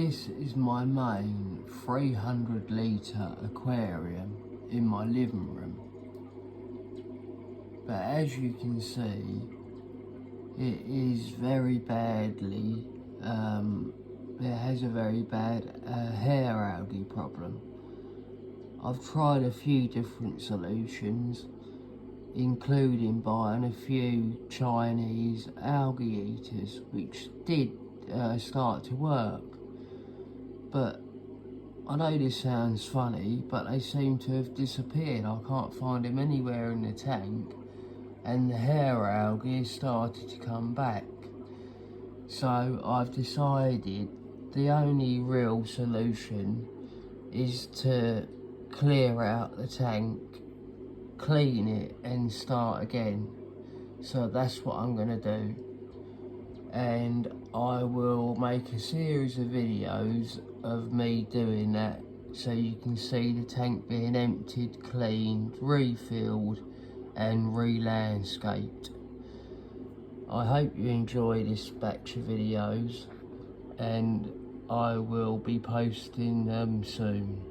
This is my main 300 litre aquarium in my living room. But as you can see, it is very badly, it has a very bad hair algae problem. I've tried a few different solutions, including buying a few Chinese algae eaters, which did start to work. But I know this sounds funny, but they seem to have disappeared. I can't find them anywhere in the tank, and the hair algae has started to come back. So I've decided the only real solution is to clear out the tank, clean it and start again. So that's what I'm going to do, and I will make a series of videos of me doing that, so you can see the tank being emptied, cleaned, refilled and re-landscaped. I hope you enjoy this batch of videos, and I will be posting them soon.